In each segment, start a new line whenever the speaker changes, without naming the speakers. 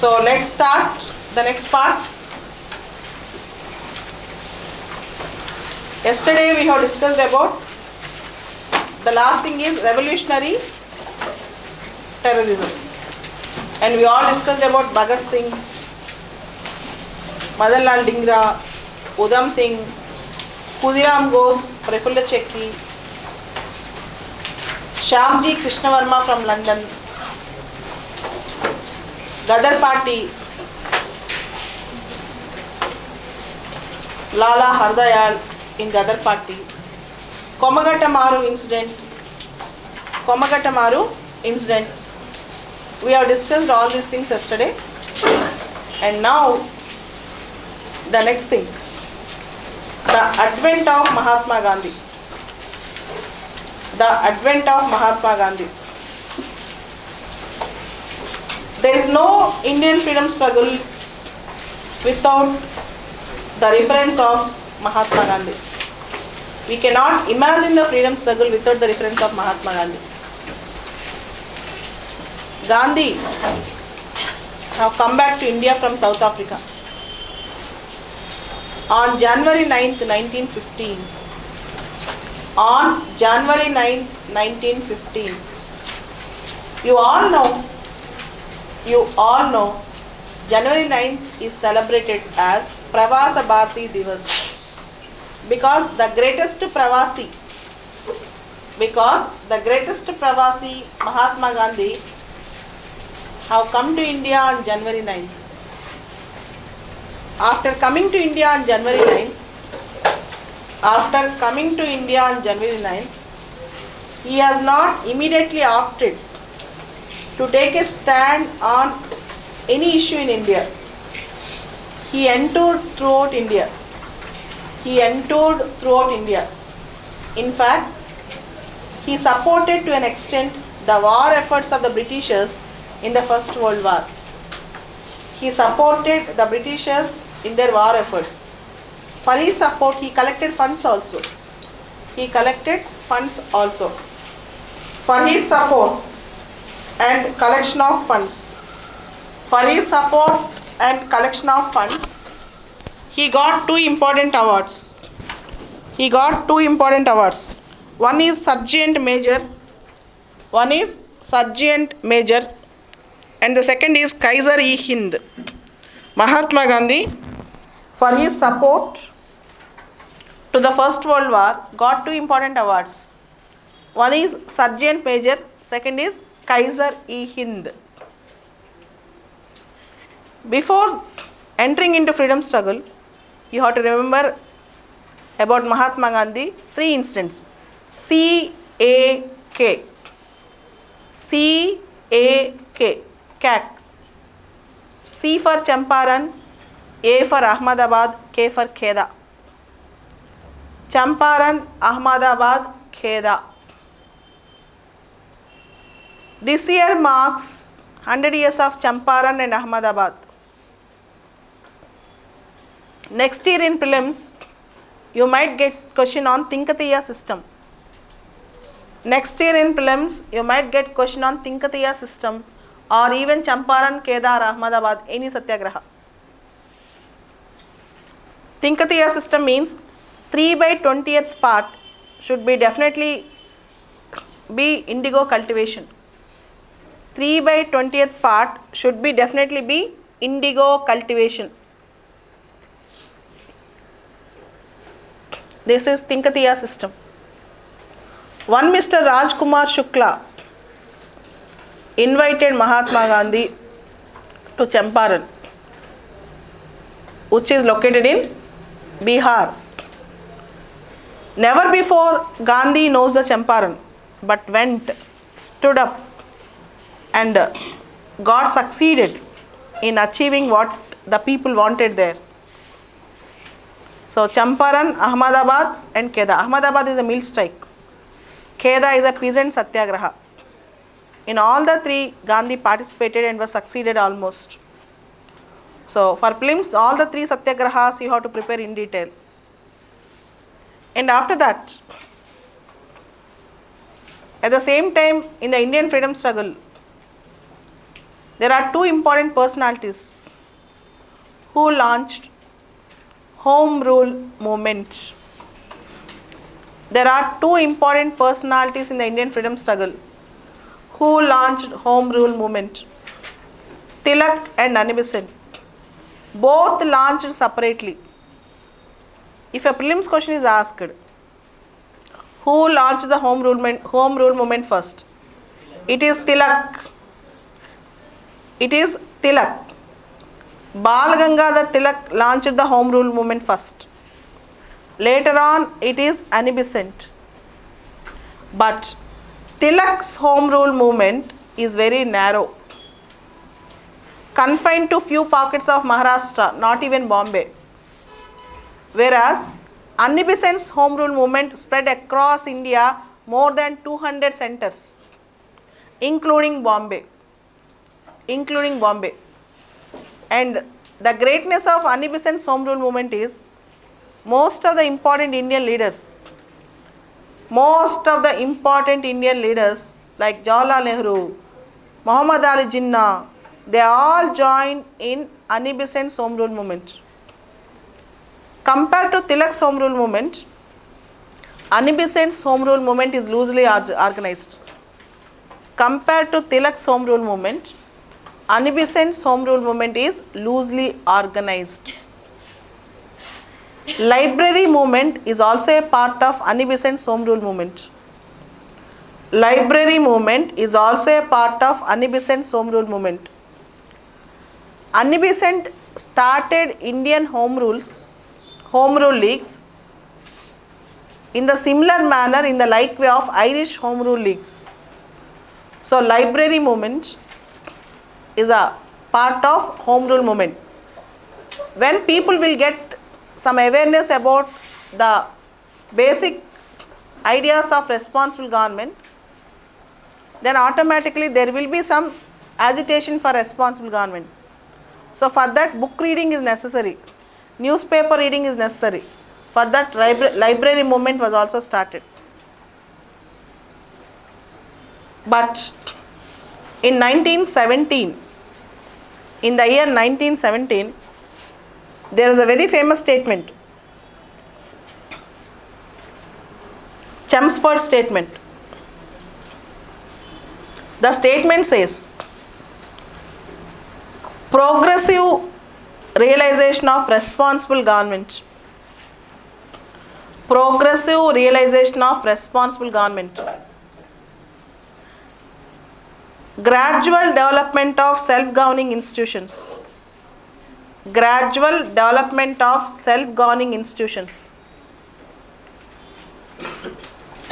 So let's start the next part. Yesterday we have discussed about the last thing is revolutionary terrorism, and we all discussed about Bhagat Singh, Madan Lal Dhingra, Udham Singh, Khudiram Bose, Prafulla Chekki, Shyamji Krishnavarma from London, Gadar Party, Lala Hardayal in Gadar Party, Komagattamaru incident. We have discussed all these things yesterday, and now the next thing, the advent of Mahatma Gandhi. The advent of Mahatma Gandhi. There is no Indian freedom struggle without the reference of Mahatma Gandhi. We cannot imagine the freedom struggle without the reference of Mahatma Gandhi. Gandhi have come back to India from South Africa on January 9th, 1915. On January 9th, 1915. You all know January 9th is celebrated as Pravasa Bharati Divas because the greatest Pravasi Mahatma Gandhi have come to India on January 9th. After coming to India on January 9th, he has not immediately opted to take a stand on any issue in India. He entoured throughout India. In fact, he supported to an extent the war efforts of the Britishers in the First World War. He supported the Britishers in their war efforts. For his support, he collected funds also. For his support and collection of funds. He got two important awards. One is Sergeant Major, and the second is Kaiser-e-Hind. Mahatma Gandhi, for his support to the First World War, got two important awards. One is Sergeant Major, second is Kaiser-e-Hind. Before entering into freedom struggle, you have to remember about Mahatma Gandhi, three incidents. C-A-K. CAC. C for Champaran, A for Ahmedabad, K for Kheda. Champaran, Ahmedabad, Kheda. This year marks 100 years of Champaran and Ahmedabad. Next year in prelims, you might get question on Tinkatiya system. Or even Champaran, Kedar, Ahmedabad, any satyagraha. Tinkatiya system means 3/20th part should be definitely be indigo cultivation. 3/20th part should be definitely be indigo cultivation. This is Tinkatiya system. One Mr. Rajkumar Shukla invited Mahatma Gandhi to Champaran, which is located in Bihar. Never before Gandhi knows the Champaran, but went, stood up and got succeeded in achieving what the people wanted there. So Champaran, Ahmedabad and Kheda. Ahmedabad is a mill strike. Kheda is a peasant satyagraha. In all the three, Gandhi participated and was succeeded almost. So for prelims, all the three satyagrahas you have to prepare in detail. And after that, at the same time in the Indian freedom struggle, There are two important personalities who launched Home Rule movement. There are two important personalities in the Indian freedom struggle who launched Home Rule movement. Tilak and Annie Besant. Both launched separately. If a prelims question is asked, who launched the Home Rule movement first? It is Tilak. It is Tilak. Bal Gangadhar Tilak launched the Home Rule movement first. Later on, it is Annie Besant. But Tilak's Home Rule movement is very narrow, confined to few pockets of Maharashtra, not even Bombay. Whereas Annie Besant's Home Rule movement spread across India more than 200 centers, including Bombay. And the greatness of Annie Besant's Home Rule movement is most of the important Indian leaders like Jawaharlal Nehru, Muhammad Ali Jinnah, they all joined in Annie Besant's Home Rule movement. Compared to Tilak's Home Rule movement, Annie Besant's Home Rule movement is loosely organized. Compared to Tilak's Home Rule movement, Annie Besant's Home Rule movement is loosely organized. Library movement is also a part of Annie Besant's Home Rule movement. Library movement is also a part of Annie Besant's Home Rule movement. Annie Besant started Indian Home Rule leagues in the similar manner, in the like way of Irish Home Rule leagues. So library movement is a part of Home Rule movement. When people will get some awareness about the basic ideas of responsible government, then automatically there will be some agitation for responsible government. So for that, book reading is necessary, newspaper reading is necessary. For that, library movement was also started. But in 1917, in the year 1917, there is a very famous statement, Chelmsford statement. The statement says, progressive realization of responsible government. Progressive realization of responsible government. Gradual development of self-governing institutions. Gradual development of self-governing institutions.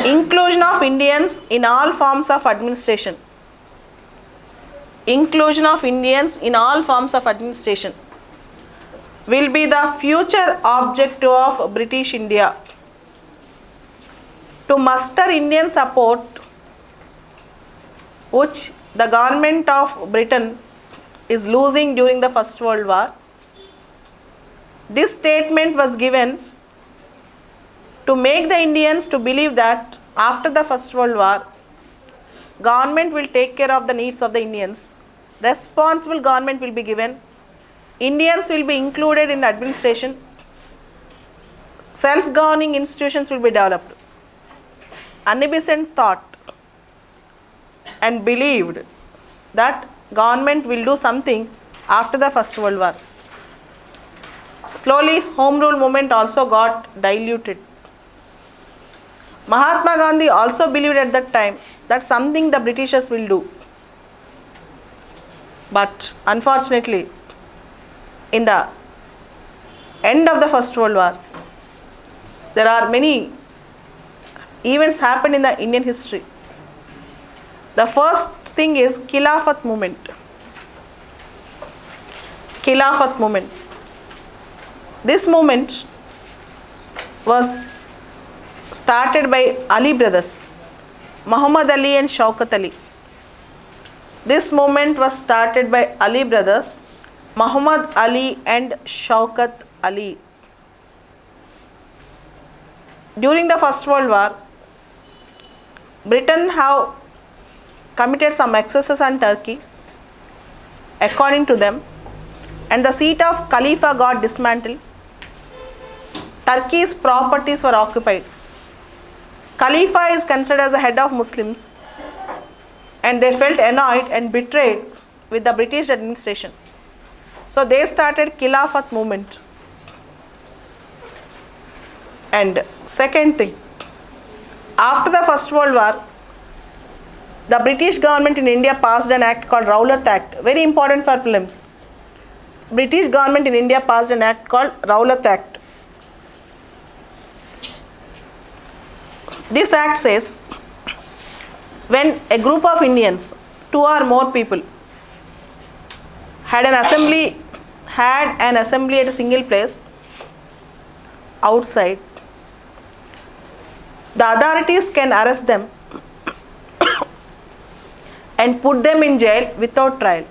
Inclusion of Indians in all forms of administration. Inclusion of Indians in all forms of administration will be the future objective of British India. To muster Indian support, which the government of Britain is losing during the First World War, this statement was given to make the Indians to believe that after the First World War, government will take care of the needs of the Indians, responsible government will be given, Indians will be included in the administration, self-governing institutions will be developed. Annie Besant thought and believed that government will do something after the First World War. Slowly, Home Rule movement also got diluted. Mahatma Gandhi also believed at that time that something the Britishers will do. But unfortunately, in the end of the First World War, there are many events happened in the Indian history. The first thing is Khilafat movement. Khilafat movement. This movement was started by Ali brothers, Muhammad Ali and Shaukat Ali. This movement was started by Ali brothers, Muhammad Ali and Shaukat Ali. During the First World War, Britain have committed some excesses on Turkey, according to them, and the seat of Khalifa got dismantled. Turkey's properties were occupied. Khalifa is considered as the head of Muslims, and they felt annoyed and betrayed with the British administration. So they started Khilafat movement. And second thing, after the First World War, the British government in India passed an act called Rowlatt Act, very important for prelims. British government in India passed an act called Rowlatt Act. This act says, when a group of Indians, 2 or more people, had an assembly at a single place outside, the authorities can arrest them and put them in jail without trial.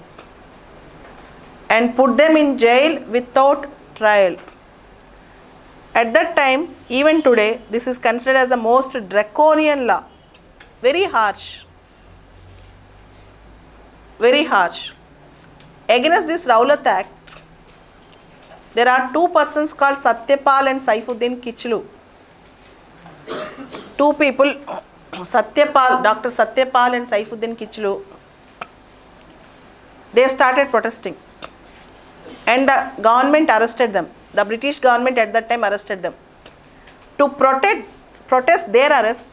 At that time, even today, this is considered as the most draconian law. Very harsh. Very harsh. Against this Rowlatt Act, there are 2 persons called Satyapal and Saifuddin Kichlu. 2 people, Dr. Satyapal and Saifuddin Kichlu, they started protesting. And the government arrested them. The British government at that time arrested them. To protest their arrest,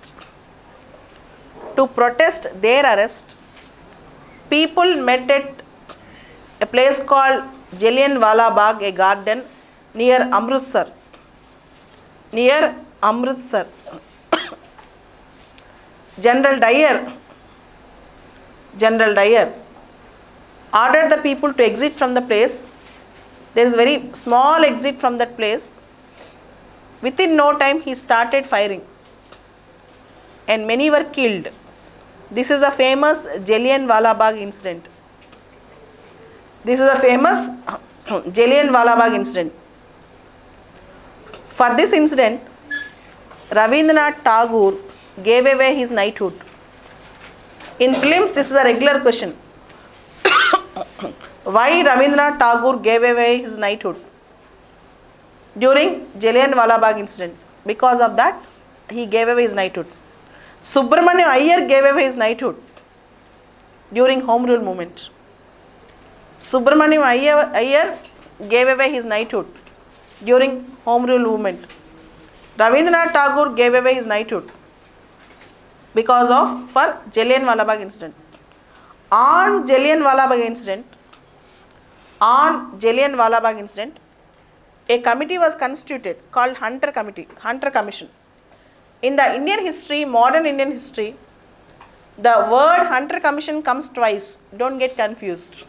people met at a place called Jallianwala Bagh, a garden near Amritsar. General Dyer ordered the people to exit from the place. There is very small exit from that place. Within no time, he started firing, and many were killed. This is a famous Jallianwala Bagh incident. For this incident, Rabindranath Tagore gave away his knighthood. In prelims, this is a regular question. Why Rabindranath Tagore gave away his knighthood during Jallianwala Bagh incident? Because of that, he gave away his knighthood. Subramaniam Iyer gave away his knighthood during Home Rule movement. Subramaniam Iyer gave away his knighthood during Home Rule movement. Rabindranath Tagore gave away his knighthood for Jallianwala Bagh incident. On Jallianwala Bagh incident, a committee was constituted called Hunter Commission. In the Indian history, modern Indian history, the word Hunter Commission comes twice. Don't get confused.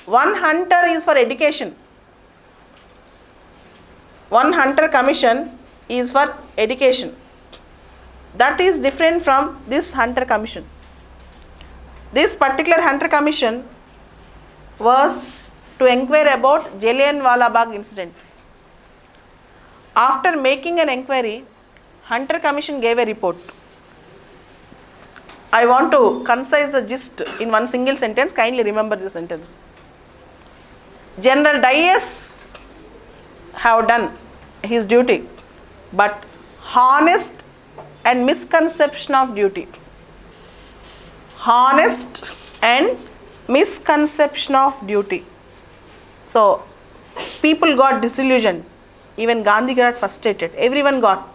One Hunter is for education. One Hunter Commission is for education. That is different from this Hunter Commission. This particular Hunter Commission was to inquire about Jallianwala Bagh incident. After making an inquiry, Hunter Commission gave a report. I want to concise the gist in one single sentence. Kindly remember this sentence. General Dias have done his duty, but honest and misconception of duty. Honest and misconception of duty. So, people got disillusioned. Even Gandhi got frustrated. Everyone got.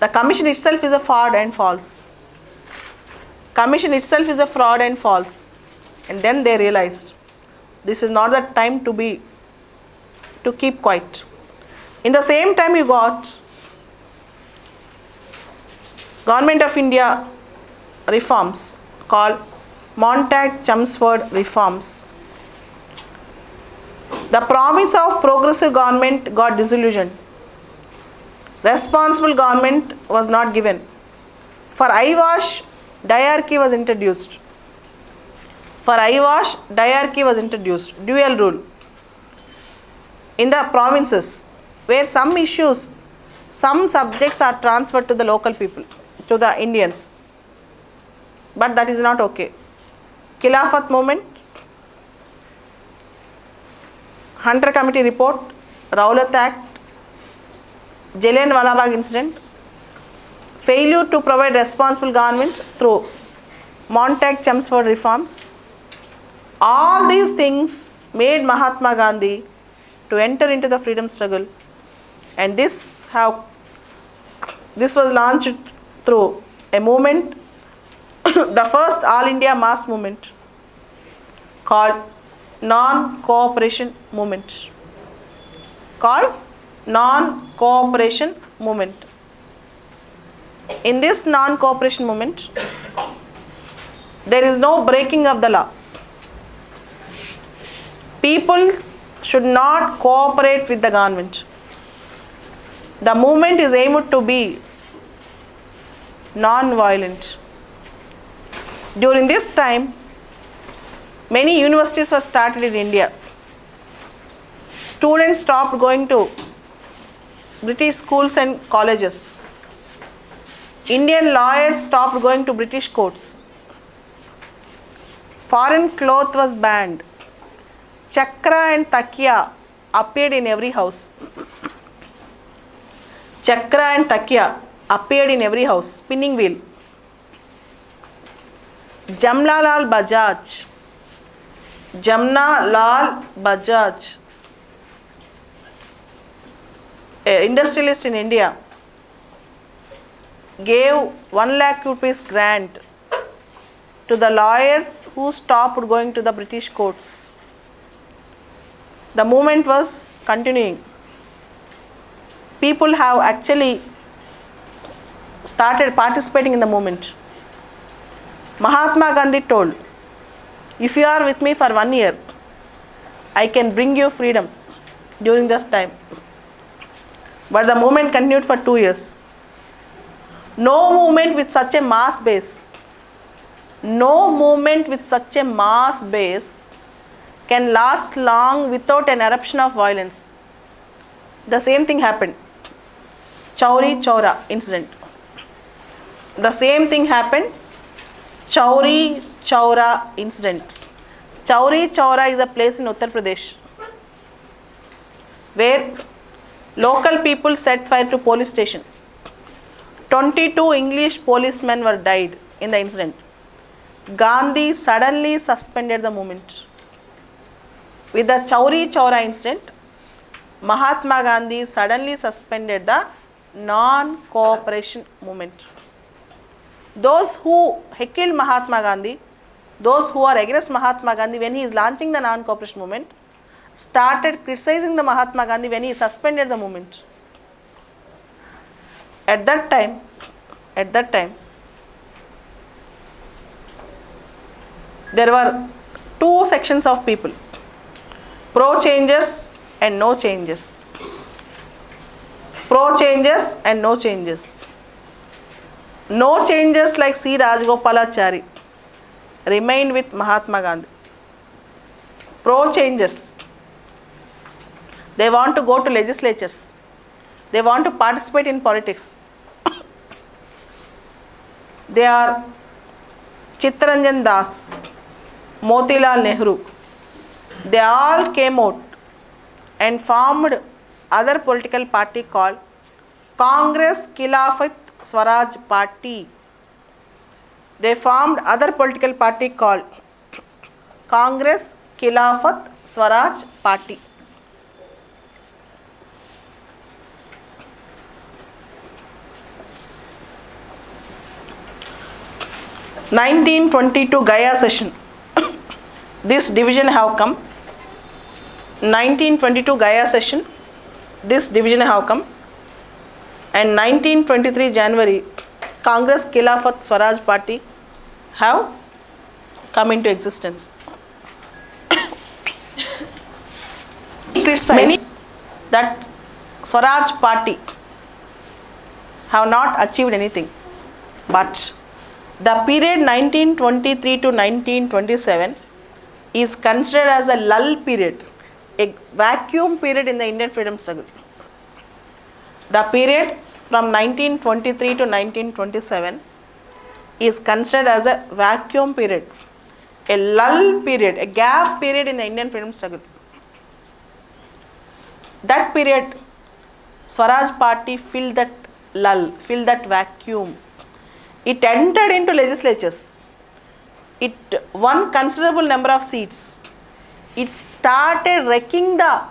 The commission itself is a fraud and false. And then they realized this is not the time to keep quiet. In the same time, you got Government of India reforms called Montag-Chelmsford reforms. The promise of progressive government got disillusioned. Responsible government was not given. For eyewash, diarchy was introduced. Dual rule. In the provinces, where some subjects are transferred to the local people, to the Indians. But that is not okay. Khilafat movement, Hunter Committee report, Rowlatt Act, Jallianwala Bagh incident, failure to provide responsible government through Montague-Chelmsford reforms. All these things made Mahatma Gandhi to enter into the freedom struggle, and this was launched through a movement, the first All India mass movement called non-cooperation movement. In this non-cooperation movement, there is no breaking of the law. People should not cooperate with the government. The movement is aimed to be non-violent. During this time, many universities were started in India. Students stopped going to British schools and colleges. Indian lawyers stopped going to British courts. Foreign cloth was banned. Chakra and takia appeared in every house. Spinning wheel. Jamna Lal Bajaj, an industrialist in India, gave 1 lakh rupees grant to the lawyers who stopped going to the British courts. The movement was continuing. People have actually started participating in the movement. Mahatma Gandhi told, if you are with me for 1 year, I can bring you freedom during this time. But the movement continued for 2 years. No movement with such a mass base can last long without an eruption of violence. The same thing happened. Chauri Chaura incident. Chauri Chaura is a place in Uttar Pradesh where local people set fire to police station. 22 English policemen were died in the incident. Gandhi suddenly suspended the movement. With the Chauri Chaura incident, Mahatma Gandhi suddenly suspended the non-cooperation movement. Those who heckled Mahatma Gandhi, those who are against Mahatma Gandhi when he is launching the non-cooperation movement, started criticizing the Mahatma Gandhi when he suspended the movement. At that time, there were two sections of people, pro-changers and no changes. No changes like C. Rajagopalachari remained with Mahatma Gandhi. Pro-changers, they want to go to legislatures. They want to participate in politics. They are Chittaranjan Das, Motilal Nehru. They all came out and formed other political party called Congress Khilafat Swaraj Party. They formed other political party called Congress Khilafat Swaraj Party. (1922) Gaya session. This division have come. 1922 Gaya session. This division have come. And 1923 January, Congress Khilafat Swaraj Party have come into existence. Many that Swaraj Party have not achieved anything, but the period 1923 to 1927 is considered as a lull period, a vacuum period in the Indian freedom struggle. The period from 1923 to 1927 is considered as a vacuum period, a lull period, a gap period in the Indian freedom struggle. That period, Swaraj party filled that lull, filled that vacuum. It entered into legislatures. It won considerable number of seats. It started wrecking the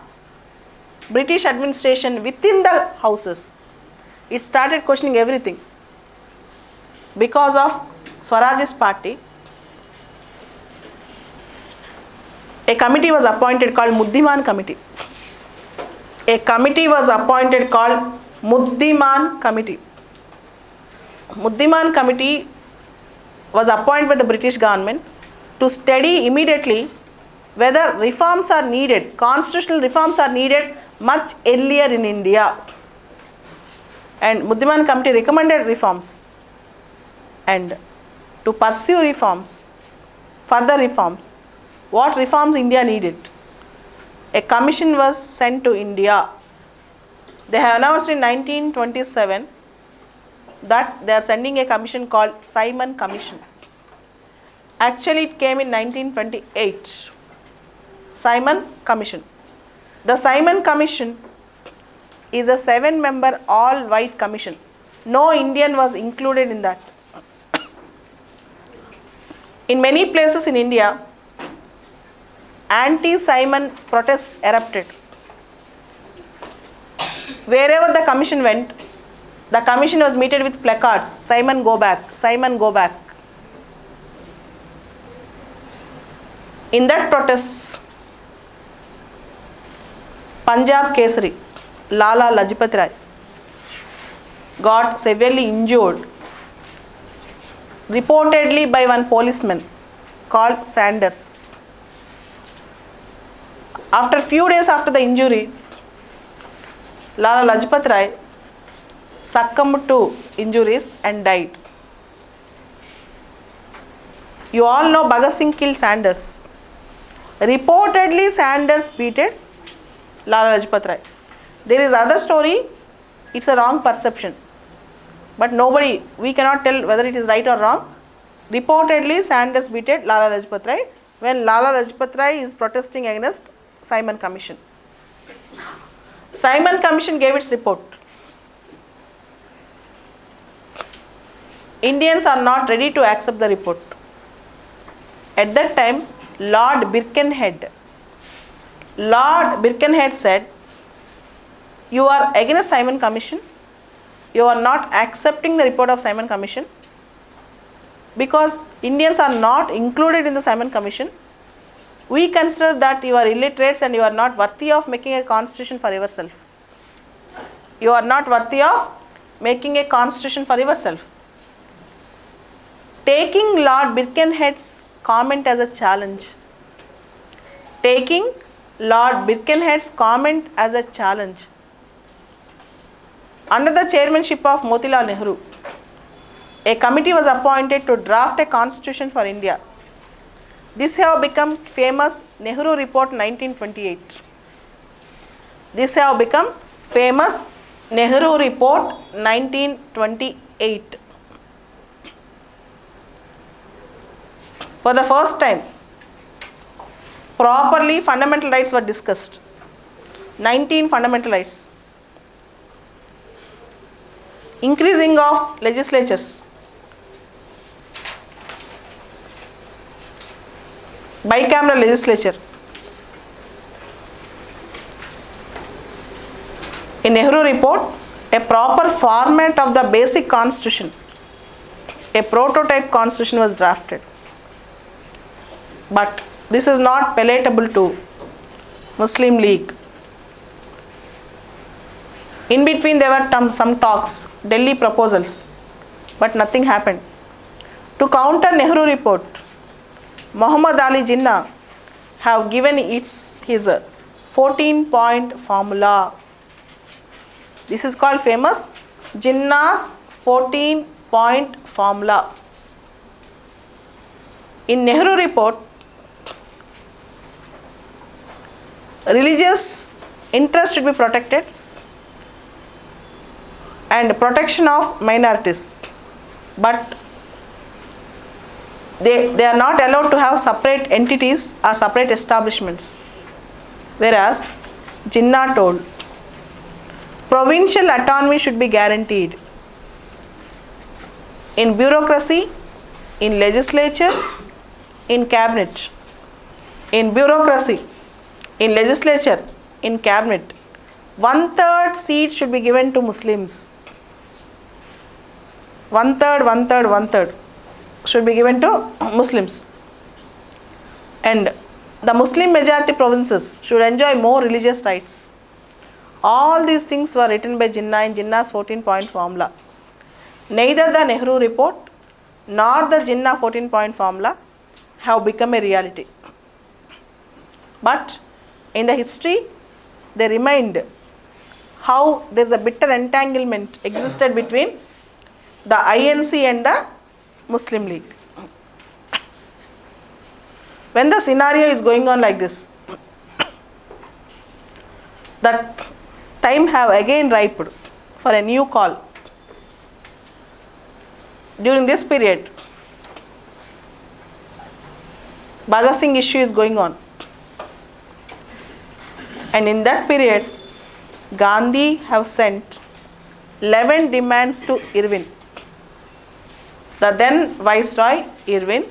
British administration within the houses. It started questioning everything. Because of Swaraj's party, a committee was appointed called Muddiman Committee. A committee was appointed called Muddiman Committee. Muddiman Committee was appointed by the British government to study immediately whether reforms are needed, constitutional reforms are needed much earlier in India. And Muddiman Committee recommended reforms. And to pursue reforms, further reforms, what reforms India needed? A commission was sent to India. They have announced in 1927 that they are sending a commission called Simon Commission. Actually, it came in 1928. Simon Commission. The Simon Commission is a 7-member all-white commission. No Indian was included in that. In many places in India, anti-Simon protests erupted. Wherever the commission went, the commission was meted with placards, Simon go back, Simon go back. In that protests, Punjab Kesari, Lala Lajpat Rai, got severely injured, reportedly by one policeman called Sanders. After few days after the injury, Lala Lajpat Rai succumbed to injuries and died. You all know Bhagat Singh killed Sanders. Reportedly, Sanders beated Lala Lajpat Rai. There is other story, it's a wrong perception. But nobody, we cannot tell whether it is right or wrong. Reportedly, Sanders beated Lala Lajpat Rai when Lala Lajpat Rai is protesting against Simon Commission. Simon Commission gave its report. Indians are not ready to accept the report. At that time, Lord Birkenhead said, you are against Simon Commission. You are not accepting the report of Simon Commission because Indians are not included in the Simon Commission. We consider that you are illiterates and you are not worthy of making a constitution for yourself. You are not worthy of making a constitution for yourself. Taking Lord Birkenhead's comment as a challenge. Taking Lord Birkenhead's comment as a challenge. Under the chairmanship of Motilal Nehru, a committee was appointed to draft a constitution for India. This have become famous Nehru Report 1928. This have become famous Nehru Report 1928. For the first time, properly fundamental rights were discussed. 19 fundamental rights. Increasing of legislatures. Bicameral legislature. In Nehru Report, a proper format of the basic constitution, a prototype constitution was drafted. But this is not palatable to Muslim League. In between there were some talks, Delhi proposals, but nothing happened. To counter Nehru Report, Muhammad Ali Jinnah have given his 14-point formula. This is called famous Jinnah's 14-point formula. In Nehru Report, religious interest should be protected and protection of minorities, but they are not allowed to have separate entities or separate establishments. Whereas Jinnah told Provincial autonomy should be guaranteed in bureaucracy, in legislature, in cabinet. In bureaucracy, in legislature, in cabinet, 1/3 seat should be given to Muslims. 1/3, 1/3, 1/3 should be given to Muslims. And the Muslim majority provinces should enjoy more religious rights. All these things were written by Jinnah in Jinnah's 14-point formula. Neither the Nehru report nor the Jinnah 14-point formula have become a reality. But in the history, they remind how there is a bitter entanglement existed between the INC and the Muslim League. When the scenario is going on like this, that time have again ripened for a new call. During this period, Bhagat Singh issue is going on. And in that period, Gandhi have sent 11 demands to Irwin. The then Viceroy Irwin,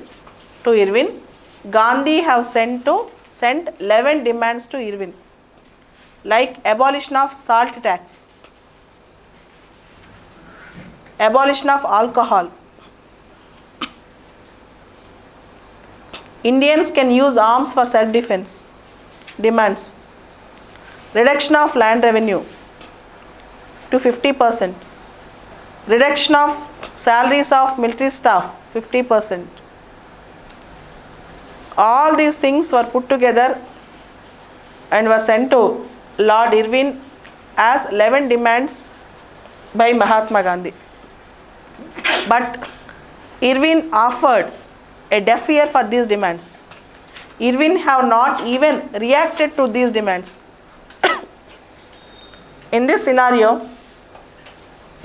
Gandhi have sent 11 demands to Irwin, like abolition of salt tax, abolition of alcohol, Indians can use arms for self-defense, demands, reduction of land revenue to 50%, reduction of salaries of military staff 50%. All these things were put together and were sent to Lord Irwin as 11 demands by Mahatma Gandhi. But Irwin offered a deaf ear for these demands. Irwin have not even reacted to these demands. In this scenario,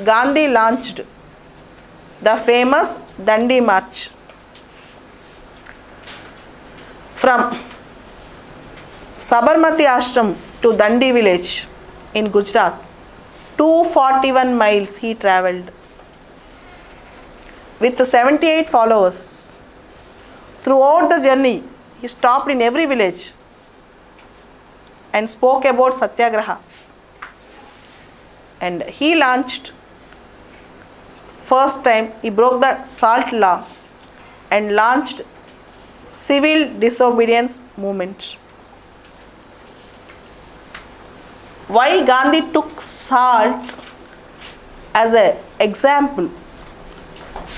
Gandhi launched the famous Dandi March from Sabarmati Ashram to Dandi village in Gujarat. 241 miles he travelled with 78 followers. Throughout the journey, he stopped in every village and spoke about Satyagraha. And he launched, first time he broke the salt law and launched civil disobedience movement. Why Gandhi took salt as an example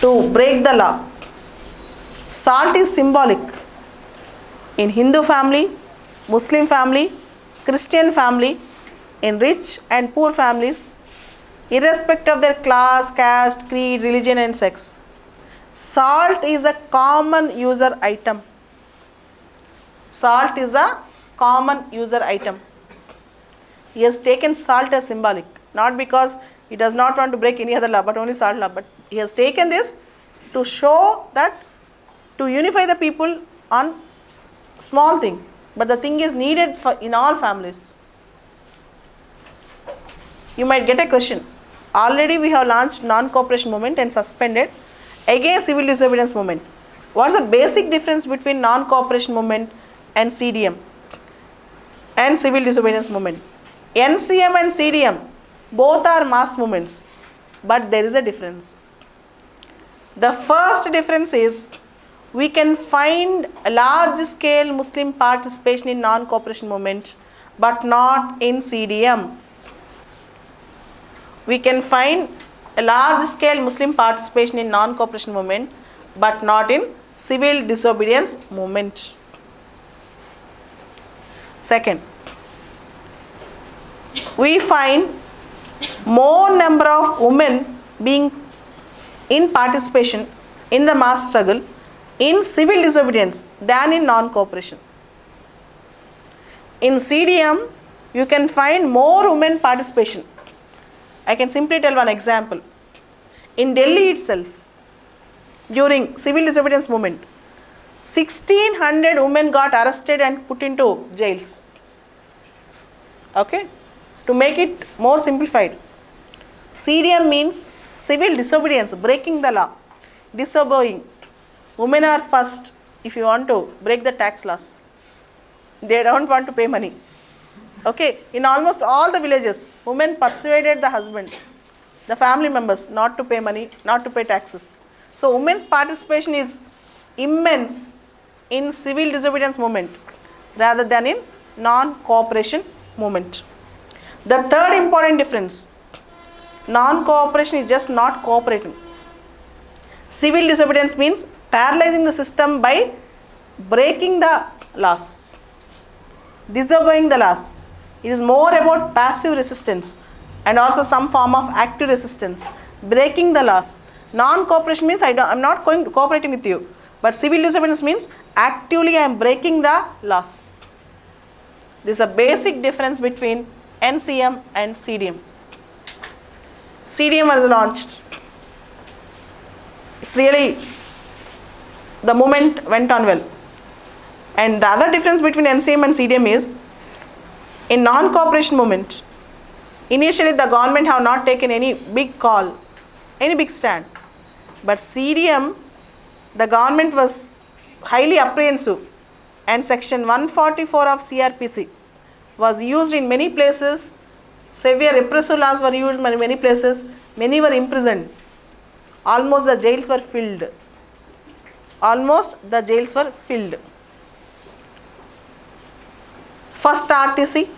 to break the law? Salt is symbolic in Hindu family, Muslim family, Christian family, in rich and poor families, irrespective of their class, caste, creed, religion and sex. Salt is a common user item. Salt is a common user item. He has taken salt as symbolic, not because he does not want to break any other law, but only salt law. But he has taken this to show that, to unify the people on small thing, but the thing is needed for in all families. You might get a question. Already we have launched non-cooperation movement and suspended. Again civil disobedience movement. What is the basic difference between non-cooperation movement and CDM and civil disobedience movement? NCM and CDM both are mass movements, but there is a difference. The first difference is we can find a large scale Muslim participation in non-cooperation movement, but not in CDM. We can find a large scale Muslim participation in non-cooperation movement, but not in civil disobedience movement. Second, we find more number of women being in participation in the mass struggle in civil disobedience than in non-cooperation. In CDM, you can find more women participation. I can simply tell one example. In Delhi itself, during civil disobedience movement, 1600 women got arrested and put into jails. Okay? To make it more simplified, CDM means civil disobedience, breaking the law, disobeying. Women are first if you want to break the tax laws. They don't want to pay money. Okay, in almost all the villages, women persuaded the husband, the family members, not to pay money, not to pay taxes. So women's participation is immense in civil disobedience movement rather than in non-cooperation movement. The third important difference, non-cooperation is just not cooperating. Civil disobedience means paralyzing the system by breaking the laws, disobeying the laws. It is more about passive resistance and also some form of active resistance, breaking the laws. Non-cooperation means I am not cooperating with you, but civil disobedience means actively I am breaking the laws. This is a basic difference between NCM and CDM. CDM was launched. It's really, the movement went on well. And the other difference between NCM and CDM is, in non-cooperation movement, initially the government have not taken any big call, any big stand. But CDM, the government was highly apprehensive, and section 144 of CRPC was used in many places. Severe repressive laws were used in many places. Many were imprisoned. Almost the jails were filled. First RTC,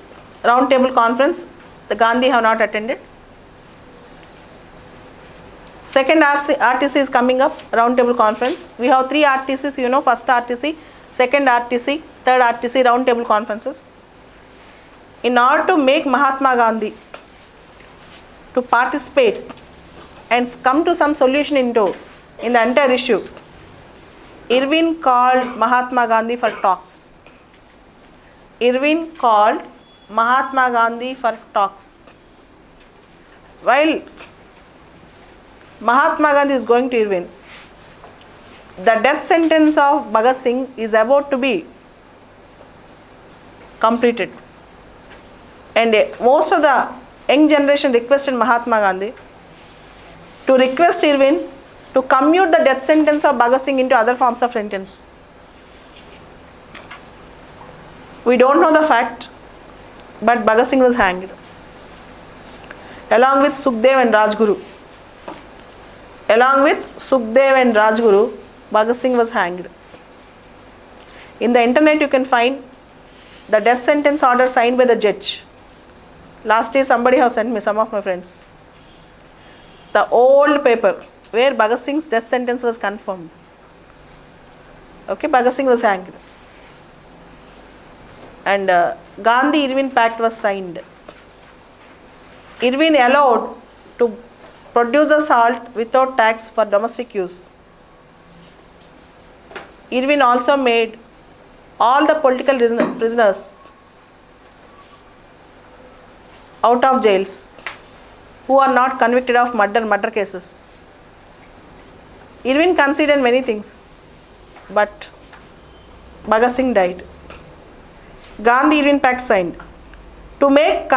Roundtable Conference, the Gandhi have not attended. Second RTC is coming up, Roundtable Conference. We have 3 RTCs, first RTC, second RTC, third RTC, Roundtable Conferences. In order to make Mahatma Gandhi to participate and come to some solution in the entire issue, Irvin called Mahatma Gandhi for talks. While Mahatma Gandhi is going to Irvin, the death sentence of Bhagat Singh is about to be completed. And most of the young generation requested Mahatma Gandhi to request Irvin to commute the death sentence of Bhagat Singh into other forms of sentence. We don't know the fact, but Bhagat Singh was hanged along with Sukhdev and Rajguru. Bhagat Singh was hanged. In the internet you can find the death sentence order signed by the judge. Last year somebody have sent me, some of my friends, the old paper where Bhagat Singh's death sentence was confirmed. Okay, Bhagat Singh was hanged. And Gandhi-Irvin Pact was signed. Irvin allowed to produce the salt without tax for domestic use. Irvin also made all the political prisoners out of jails who are not convicted of murder cases. Irvin considered many things, but Bhagat Singh died. Gandhi-Irvin Pact signed. To make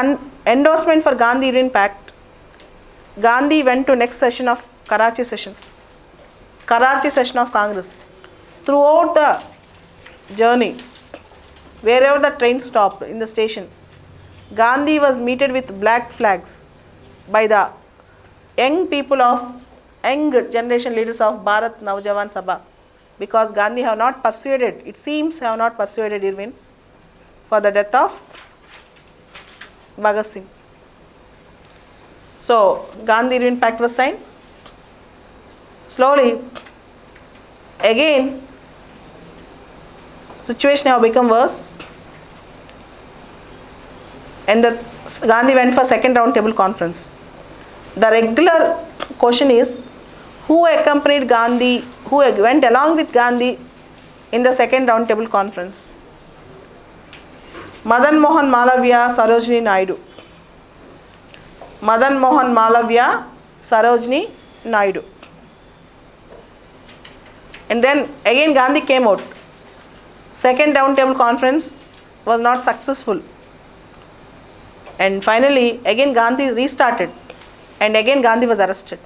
endorsement for Gandhi-Irvin Pact, Gandhi went to next session of Karachi session of Congress. Throughout the journey, wherever the train stopped in the station, Gandhi was meted with black flags by the young generation leaders of Bharat Naujawan Sabha, because Gandhi have not persuaded Irvin for the death of Bhagat Singh. So Gandhi-Irvin Pact was signed. Slowly, again, situation have become worse, and Gandhi went for second roundtable conference. The regular question is, who accompanied Gandhi, who went along with Gandhi in the second roundtable conference? Madan Mohan Malavya, Sarojini Naidu. And then again Gandhi came out. Second roundtable conference was not successful. And finally, again Gandhi restarted, and again Gandhi was arrested.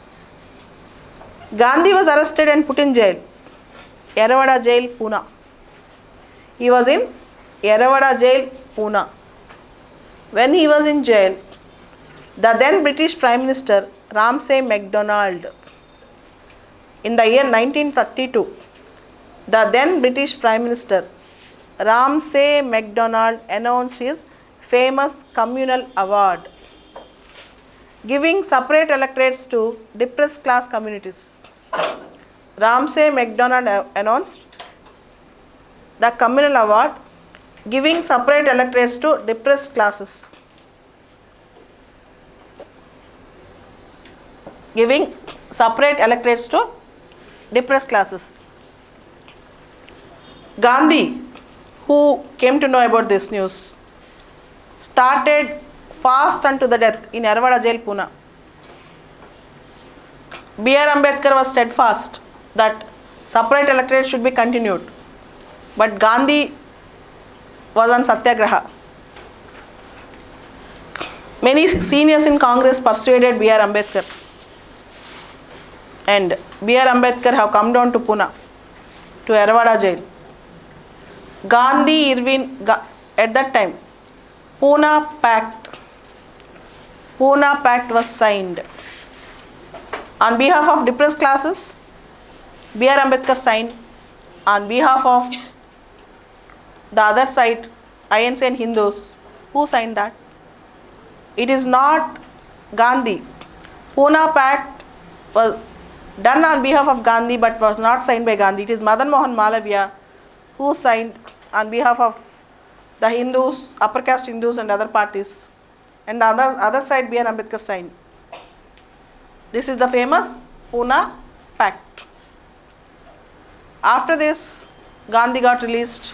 Gandhi was arrested and put in jail, Yerawada jail, Pune. He was in Yerawada jail, Pune. When he was in jail, the then British Prime Minister Ramsay MacDonald, in the year 1932, the then British Prime Minister Ramsay MacDonald announced his famous communal award, giving separate electorates to depressed class communities. Ramsay MacDonald announced the communal award, giving separate electorates to depressed classes. Giving separate electorates to depressed classes. Gandhi, who came to know about this news, started fast unto the death in Yerawada jail, Pune. B.R. Ambedkar was steadfast that separate electorate should be continued, but Gandhi was on satyagraha. Many seniors in Congress persuaded B.R. Ambedkar, and B.R. Ambedkar have come down to Pune, to Yerawada jail. Gandhi, Irvin, at that time, Pune Pact was signed. On behalf of depressed classes, B.R. Ambedkar signed. On behalf of the other side, INC and Hindus, who signed that? It is not Gandhi. Pune Pact was done on behalf of Gandhi but was not signed by Gandhi. It is Madan Mohan Malaviya who signed on behalf of the Hindus, upper caste Hindus and other parties. And the other side, B.R. Ambedkar signed. This is the famous Pune Pact. After this, Gandhi got released.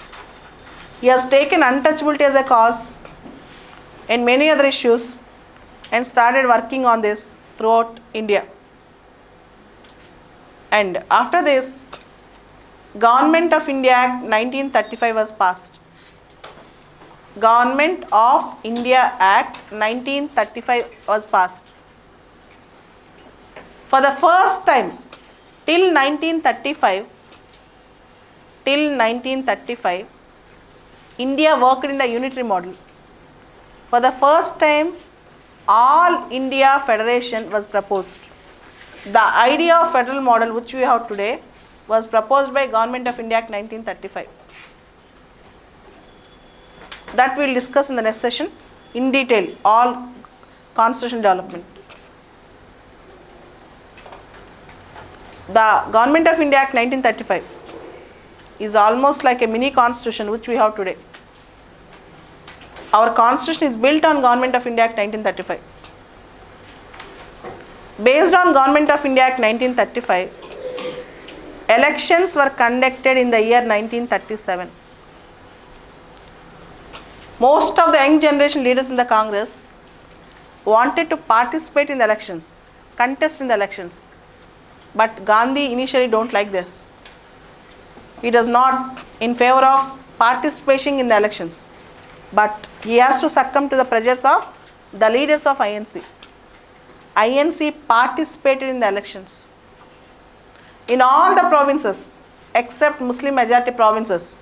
He has taken untouchability as a cause and many other issues and started working on this throughout India. And after this, Government of India Act 1935 was passed. Government of India Act 1935 was passed. For the first time, till 1935, India worked in the unitary model. For the first time, all India federation was proposed. The idea of federal model which we have today was proposed by Government of India Act 1935. That we will discuss in the next session in detail, all constitution development. The Government of India Act 1935 is almost like a mini constitution which we have today. Our constitution is built on Government of India Act 1935. Based on Government of India Act 1935, elections were conducted in the year 1937. Most of the young generation leaders in the Congress wanted to participate in the elections, contest in the elections. But Gandhi initially don't like this. He does not in favor of participation in the elections. But he has to succumb to the pressures of the leaders of INC. INC participated in the elections. In all the provinces except Muslim majority provinces,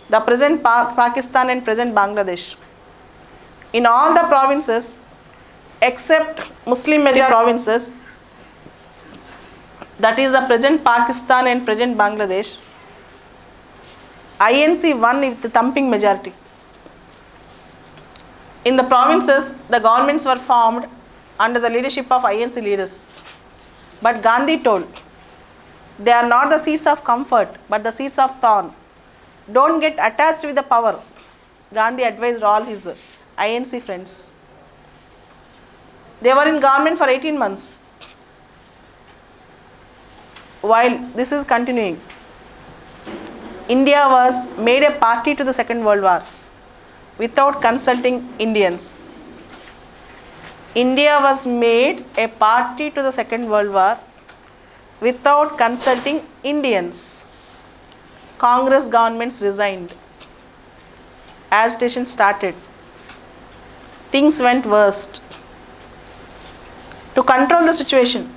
the present Pakistan and present Bangladesh. In all the provinces except Muslim majority provinces, that is the present Pakistan and present Bangladesh, INC won with the thumping majority. In the provinces, the governments were formed under the leadership of INC leaders. But Gandhi told, they are not the seats of comfort, but the seats of thorn. Don't get attached with the power. Gandhi advised all his INC friends. They were in government for 18 months. While this is continuing, India was made a party to the Second World War without consulting Indians. India was made a party to the Second World War without consulting Indians. Congress governments resigned. Agitation started. things went worst. To control the situation,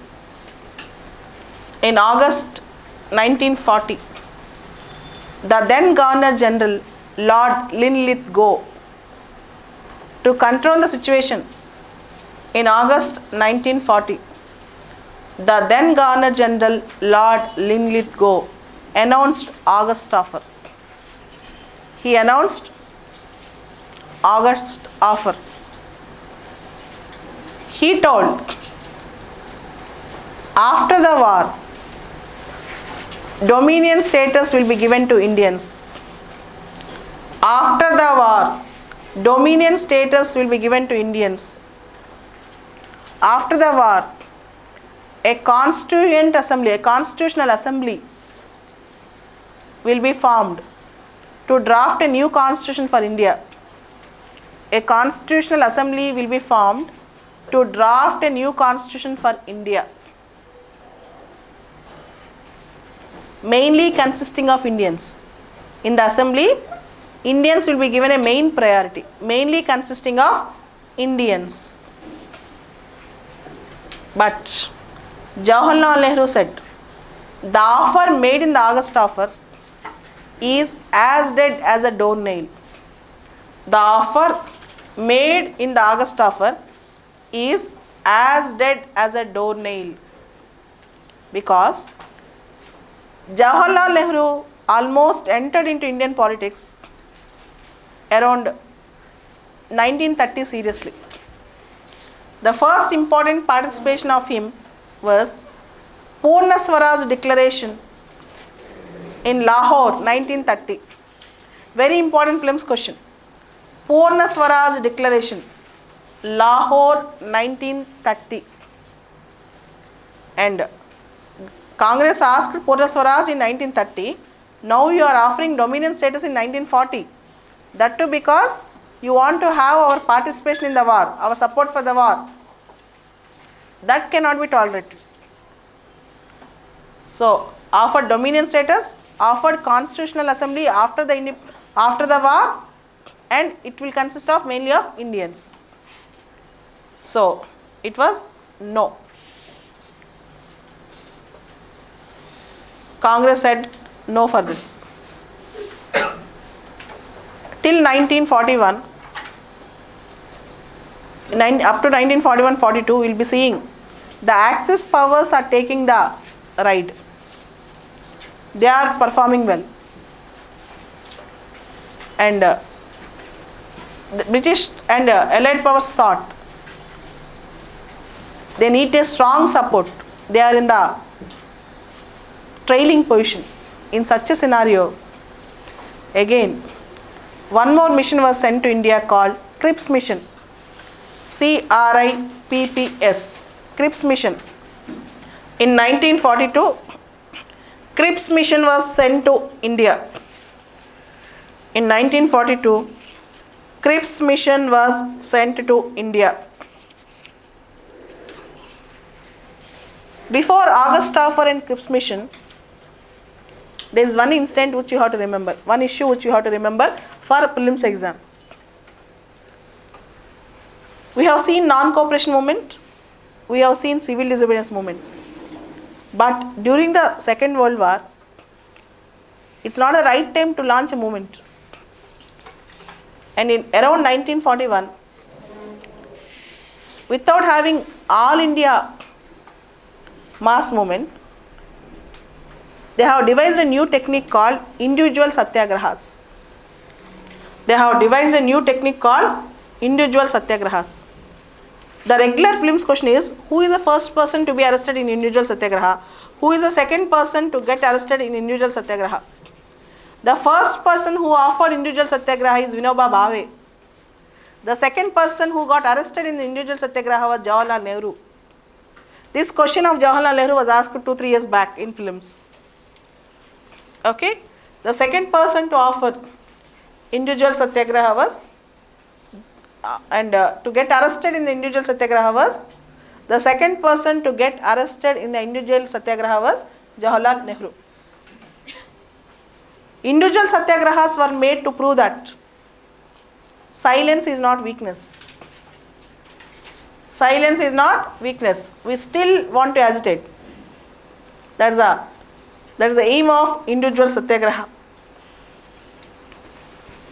in August 1940, the then Governor General Lord Linlithgow, to control the situation, in August 1940, the then Governor General Lord Linlithgow announced August offer. He announced August offer. He told, after the war, dominion status will be given to Indians. After the war, dominion status will be given to Indians. After the war, a constitutional assembly will be formed to draft a new constitution for India. A constitutional assembly will be formed to draft a new constitution for India, mainly consisting of Indians. In the assembly, Indians will be given a main priority, mainly consisting of Indians. But Jawaharlal Nehru said, the offer made in the August offer is as dead as a doornail. The offer made in the August offer is as dead as a doornail, because Jawaharlal Nehru almost entered into Indian politics around 1930 seriously. The first important participation of him was Purna Swaraj Declaration in Lahore 1930. Very important prelims question. Purna Swaraj Declaration, Lahore 1930. And Congress asked Purna Swaraj in 1930, now you are offering dominion status in 1940. That too because you want to have our participation in the war, our support for the war. That cannot be tolerated. So, offered dominion status, offered constitutional assembly after the war, and it will consist of mainly of Indians. So, it was no. Congress said no for this. Till 1941, up to 1941-42, we will be seeing the Axis powers are taking the ride. They are performing well. And the British and Allied powers thought they need a strong support. They are in the trailing position. In such a scenario, again, one more mission was sent to India called CRIPS mission. CRIPPS, CRIPS mission. In 1942, CRIPS mission was sent to India. In 1942, CRIPS mission was sent to India. Before August offer and CRIPS mission, there is one incident which you have to remember, one issue which you have to remember for a prelims exam. We have seen non-cooperation movement, we have seen civil disobedience movement. But during the Second World War, it's not the right time to launch a movement. And in around 1941, without having all India mass movement, they have devised a new technique called individual satyagrahas. They have devised a new technique called individual satyagrahas. The regular prelims question is, who is the first person to be arrested in individual satyagraha? Who is the second person to get arrested in individual satyagraha? The first person who offered individual satyagraha is Vinoba Bhave. The second person who got arrested in the individual satyagraha was Jawaharlal Nehru. This question of Jawaharlal Nehru was asked 2-3 years back in prelims. Okay, the second person to offer individual satyagraha was to get arrested in the individual satyagraha was, the second person to get arrested in the individual satyagraha was Jawaharlal Nehru. Individual satyagrahas were made to prove that silence is not weakness. Silence is not weakness. We still want to agitate. That is the aim of individual satyagraha.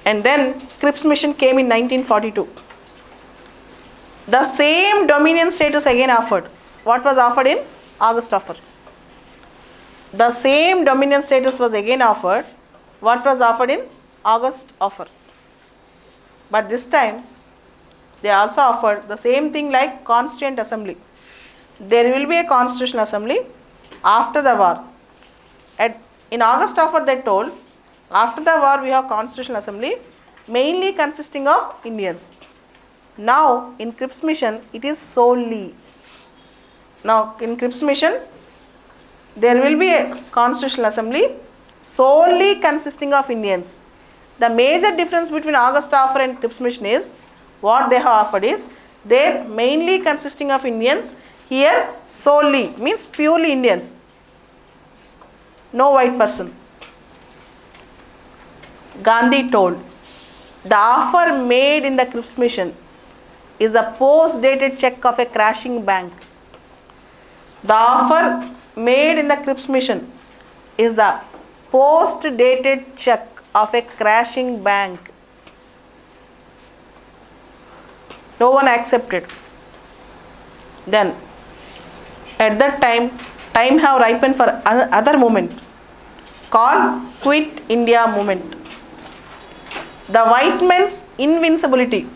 And then Cripps mission came in 1942. The same dominion status again offered. What was offered in August offer? The same dominion status was again offered. What was offered in August offer? But this time they also offered the same thing like Constituent Assembly. There will be a Constitutional Assembly after the war. In August offer they told, after the war we have Constitutional Assembly mainly consisting of Indians. Now in Cripps mission it is solely. Now in Cripps mission there will be a Constitutional Assembly solely consisting of Indians. The major difference between August offer and Cripps mission is what they have offered is they mainly consisting of Indians. Here solely means purely Indians. No white person. Gandhi told, the offer made in the Cripps mission is a post-dated check of a crashing bank. The offer made in the Cripps mission is the post-dated check of a crashing bank. No one accepted. Then, at that time have ripened for other movement called Quit India movement. The white man's invincibility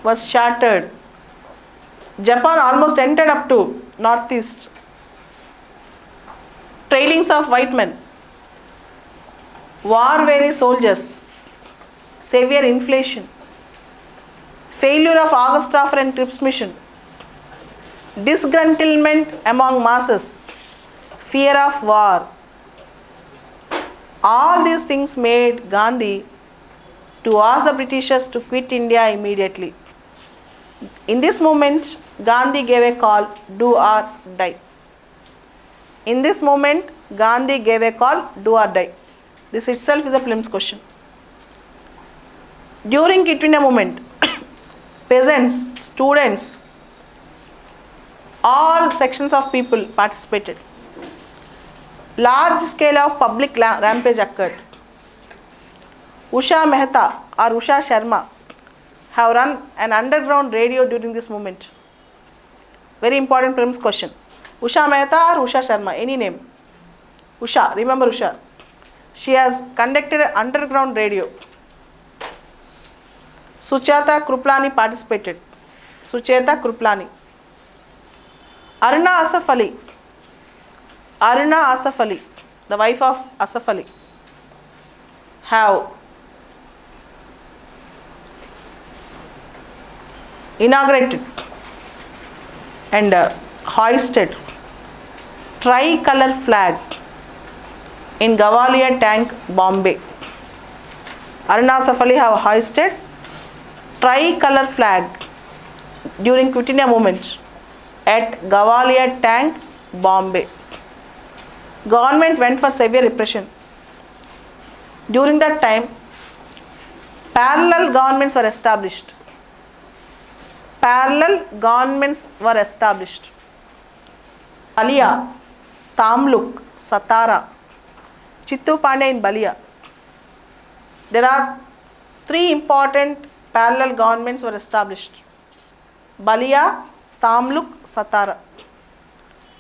was shattered. Japan almost entered up to northeast. Trailings of white men, war-weary soldiers, severe inflation, failure of August offer and Cripps mission, disgruntlement among masses, fear of war. All these things made Gandhi to ask the Britishers to quit India immediately. In this moment, Gandhi gave a call, do or die. In this moment, Gandhi gave a call, do or die. This itself is a prelims question. During Quit India movement, peasants, students, all sections of people participated. Large scale of public rampage occurred. Usha Mehta or Usha Sharma have run an underground radio during this movement. Very important prelims question. Usha Mehta or Usha Sharma, any name. Usha, remember Usha. She has conducted an underground radio. Sucheta Kruplani participated. Sucheta Kruplani. Aruna Asaf Ali. Aruna Asaf Ali, the wife of Asaf Ali, have inaugurated and hoisted tricolor flag in Gavalia Tank, Bombay. Aruna Asaf Ali have hoisted tricolor flag during Quit India movement at Gavalia Tank, Bombay. Government went for severe repression. During that time, parallel governments were established. Parallel governments were established. Balia, Tamluk, Satara, Chittu Pandey in Balia. There are three important parallel governments were established. Balia, Tamluk, Satara.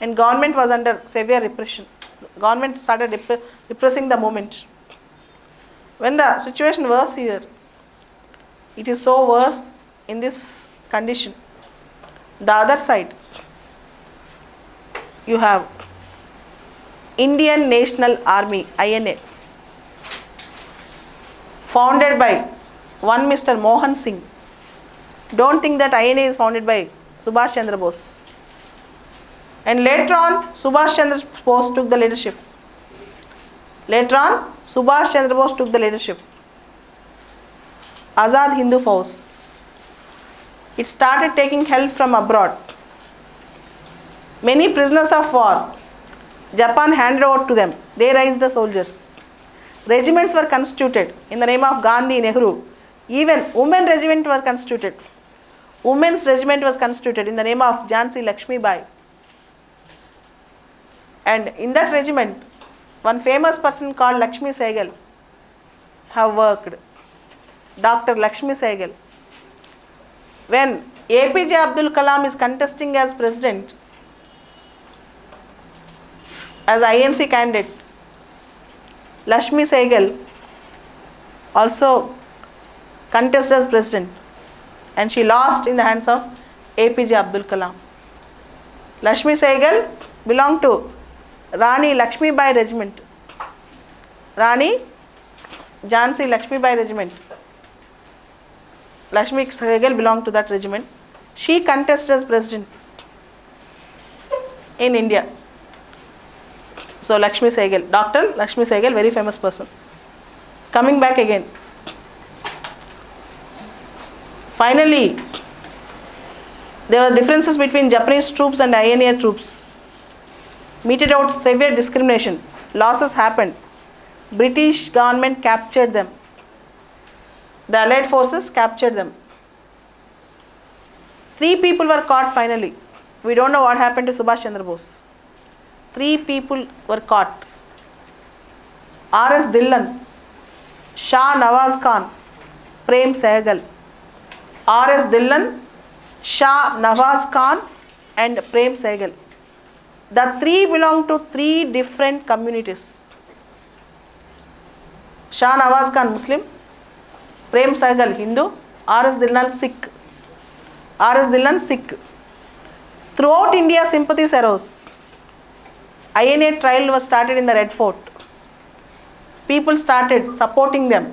And government was under severe repression. Government started repressing the movement. When the situation was here, it is so worse in this condition. The other side, you have Indian National Army, INA, founded by one Mr. Mohan Singh. Don't think that INA is founded by Subhash Chandra Bose. And later on, Subhash Chandra Bose took the leadership. Azad Hindu Force. It started taking help from abroad. Many prisoners of war, Japan handed over to them. They raised the soldiers. Regiments were constituted in the name of Gandhi, Nehru. Even women regiments were constituted. Women's regiment was constituted in the name of Jhansi Lakshmi Bai. And in that regiment, one famous person called Lakshmi Sehgal have worked. Dr. Lakshmi Sehgal. When APJ Abdul Kalam is contesting as president, as INC candidate, Lakshmi Sehgal also contested as president, and she lost in the hands of APJ Abdul Kalam. Lakshmi Sehgal belonged to Rani Lakshmi Bai regiment. Rani Jhansi Lakshmi Bai regiment. Lakshmi Sehgal belonged to that regiment. She contested as president in India. So Lakshmi Sehgal, Dr. Lakshmi Sehgal, very famous person. Coming back again. Finally, there are differences between Japanese troops and INA troops. Meted out severe discrimination. Losses happened. British government captured them. The Allied forces captured them. 3 people were caught finally. We don't know what happened to Subhash Chandra Bose. 3 people were caught. R.S. Dhillon, Shah Nawaz Khan, Prem Sehgal. R.S. Dhillon, Shah Nawaz Khan and Prem Sehgal. The 3 belong to 3 different communities. Shah Nawaz Khan Muslim, Prem Sehgal Hindu, R.S. Dhillon Sikh. R.S. Dhillon Sikh. Throughout India, sympathies arose. INA trial was started in the Red Fort. People started supporting them.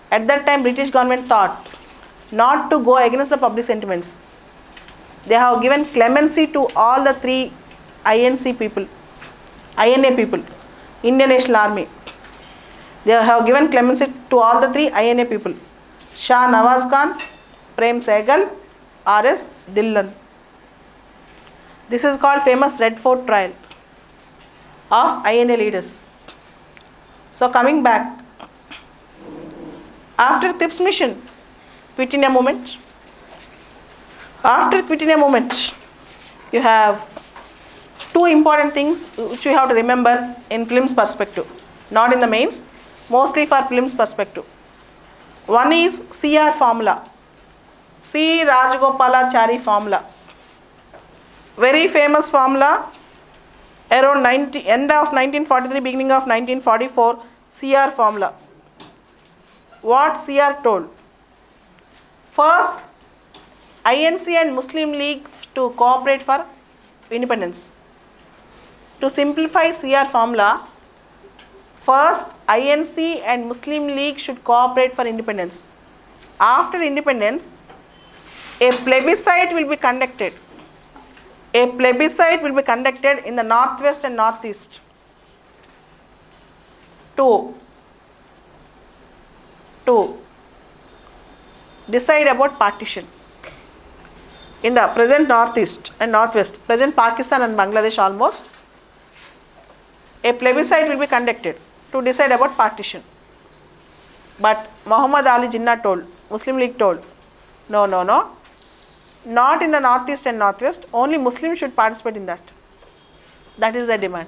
At that time, British government thought not to go against the public sentiments. They have given clemency to all the 3 INC people, INA people, Indian National Army. They have given clemency to all the 3 INA people. Shah Nawaz Khan, Prem Sehgal, R.S. Dhillon. This is called famous Red Fort trial of INA leaders. So coming back, after Cripps mission, Quit India movement. After Quit India movement, you have 2 important things which you have to remember in prelims perspective, not in the mains, mostly for prelims perspective. One is CR formula, C. Rajagopalachari formula. Very famous formula, around end of 1943, beginning of 1944, CR formula. What CR told? First, INC and Muslim League to cooperate for independence. To simplify CR formula, first INC and Muslim League should cooperate for independence. After independence, a plebiscite will be conducted. A plebiscite will be conducted in the northwest and northeast to decide about partition. In the present northeast and northwest, present Pakistan and Bangladesh almost, a plebiscite will be conducted to decide about partition. But Muhammad Ali Jinnah told, Muslim League told, no, not in the northeast and northwest, only Muslims should participate in that. That is the demand.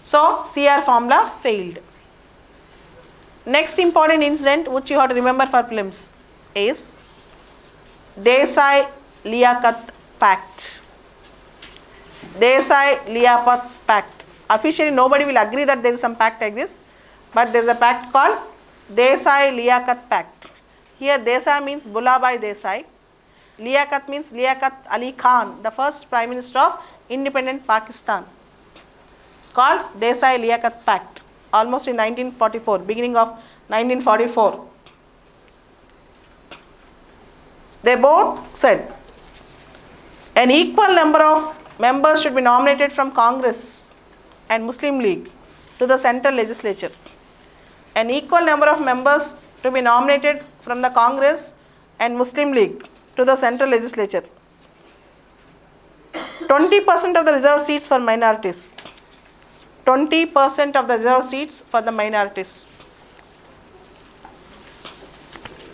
So CR formula failed. Next important incident which you have to remember for prelims is Desai-Liaquat Pact. Desai-Liaquat Pact. Officially nobody will agree that there is some pact like this, but there is a pact called Desai-Liaquat Pact. Here Desai means Bulabai Desai. Liaquat means Liaquat Ali Khan, the first Prime Minister of independent Pakistan. It's called Desai-Liaquat Pact, almost in 1944, beginning of 1944. They both said an equal number of members should be nominated from Congress and Muslim League to the central legislature. An equal number of members to be nominated from the Congress and Muslim League to the central legislature. 20% of the reserved seats for minorities. 20% of the reserved seats for the minorities.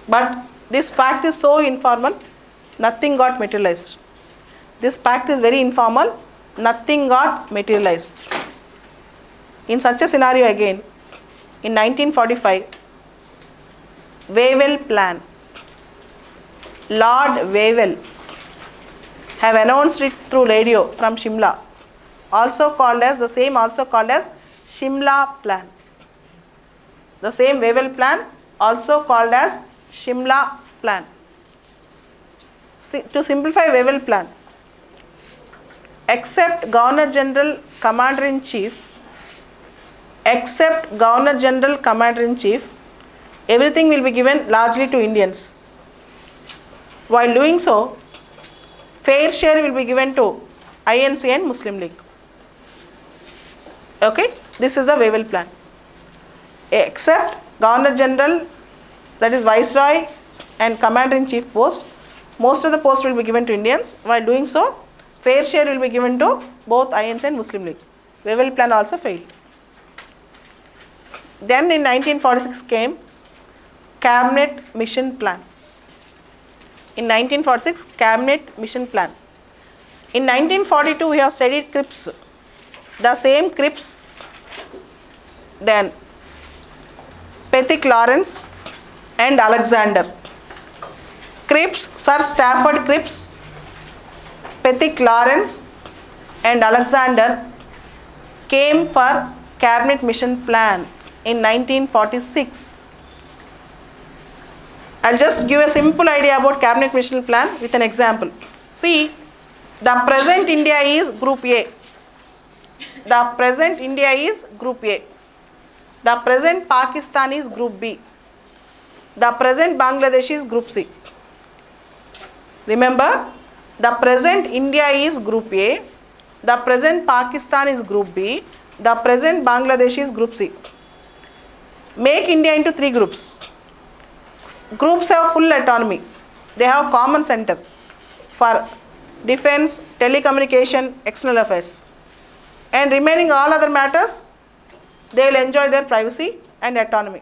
But this fact is so informal. Nothing got materialized. This pact is very informal. Nothing got materialized. In such a scenario again, in 1945, Wavell Plan, Lord Wavell have announced it through radio from Shimla, also called as Shimla Plan. The same Wavell Plan, also called as Shimla Plan. To simplify Wavell Plan, except Governor General Commander in Chief, everything will be given largely to Indians. While doing so, fair share will be given to INC and Muslim League. Okay, this is the Wavell Plan. Except Governor General, that is Viceroy and Commander in Chief post, most of the posts will be given to Indians. While doing so, fair share will be given to both INC and Muslim League. Wavell Plan also failed. Then in 1946 came Cabinet Mission Plan. In 1946, Cabinet Mission Plan. In 1942, we have studied Cripps. The same Cripps, then Pethick Lawrence and Alexander. Cripps, Sir Stafford Cripps, Pethick Lawrence and Alexander came for Cabinet Mission Plan in 1946. I'll just give a simple idea about Cabinet Mission Plan with an example. See, the present India is Group A. The present India is Group A. The present Pakistan is Group B. The present Bangladesh is Group C. Remember, the present India is Group A. The present Pakistan is Group B. The present Bangladesh is Group C. Make India into 3 groups. Groups have full autonomy. They have common center for defense, telecommunication, external affairs. And remaining all other matters, they will enjoy their privacy and autonomy.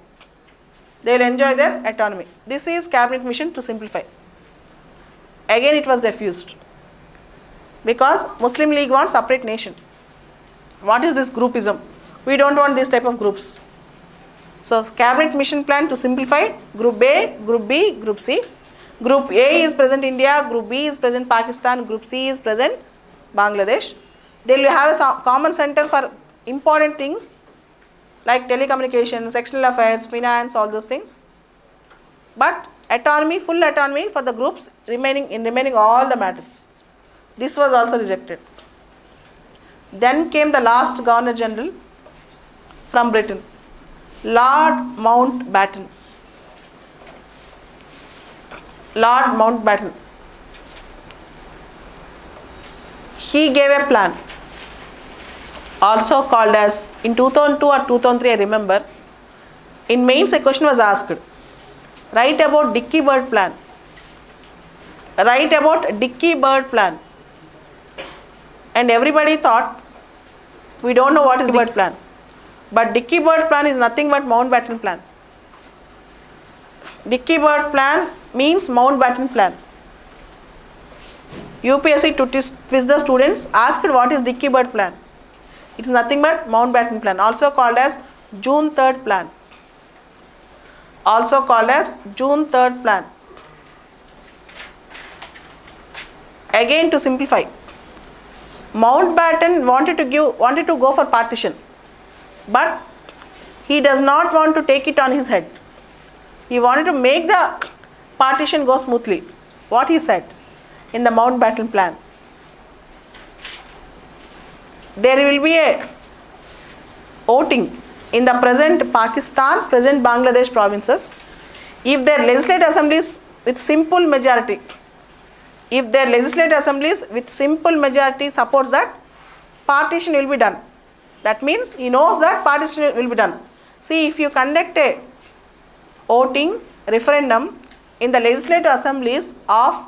They will enjoy their autonomy. This is Cabinet Mission to simplify. Again it was refused because Muslim League wants separate nation. What is this groupism? We don't want this type of groups. So Cabinet Mission Plan to simplify: Group A, Group B, Group C. Group A is present India, Group B is present Pakistan, Group C is present Bangladesh. They will have a common center for important things like telecommunications, external affairs, finance, all those things. But autonomy, full autonomy for the groups remaining all the matters. This was also rejected. Then came the last Governor General from Britain, Lord Mountbatten. Lord Mountbatten. He gave a plan, also called as, in 2002 or 2003 I remember, in mains a question was asked, write about Dickey Bird Plan. Write about Dickey Bird Plan. And everybody thought, we don't know what is Dickey Bird Plan. But Dickey Bird Plan is nothing but Mountbatten Plan. Dickey Bird Plan means Mountbatten Plan. UPSC to twist the students asked what is Dickey Bird Plan. It is nothing but Mountbatten Plan, also called as June 3rd Plan. Also called as June 3rd Plan. Again to simplify, Mountbatten wanted to go for partition, but he does not want to take it on his head. He wanted to make the partition go smoothly. What he said in the Mountbatten Plan: there will be a voting in the present Pakistan, present Bangladesh provinces. If their legislative assemblies with simple majority, supports that, partition will be done. That means he knows that partition will be done. See, if you conduct a voting referendum in the legislative assemblies of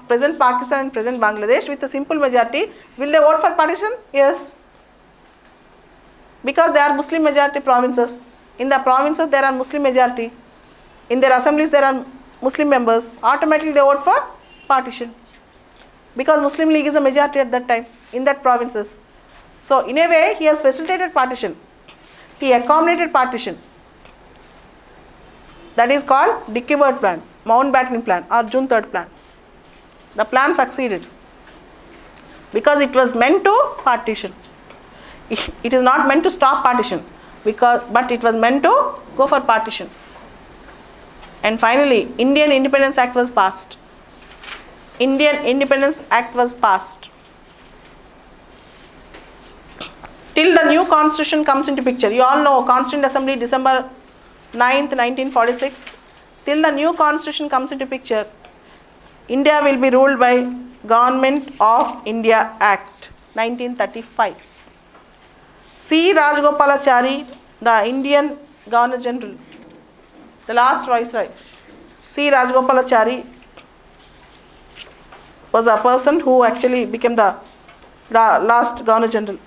present Pakistan and present Bangladesh with a simple majority, will they vote for partition? Yes. Because they are Muslim majority provinces. In the provinces there are Muslim majority. In their assemblies there are Muslim members. Automatically they vote for partition, because Muslim League is a majority at that time in that provinces. So in a way he has facilitated partition, he accommodated partition. That is called Dickey-Bird plan, Mountbatten plan or June 3rd plan. The plan succeeded because it was meant to partition. It is not meant to stop partition, but it was meant to go for partition. And finally, Indian Independence Act was passed. Indian Independence Act was passed. Till the new constitution comes into picture. You all know Constituent Assembly December 9th, 1946. Till the new constitution comes into picture, India will be ruled by Government of India Act 1935. C. Rajagopalachari, the Indian Governor General, the last viceroy, C. Rajagopalachari was a person who actually became the last Governor General.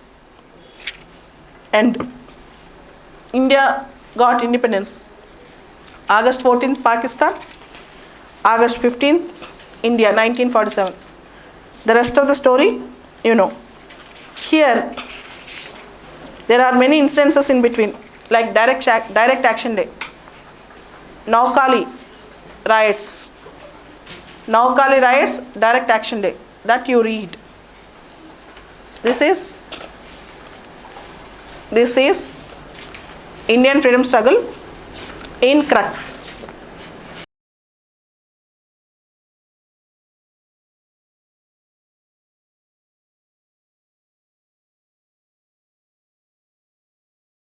And India got independence. August 14th, Pakistan. August 15th, India, 1947. The rest of the story, you know. Here, there are many instances in between, like Direct Action Day, Naukali riots, Direct Action Day, that you read. This is Indian freedom struggle in crux.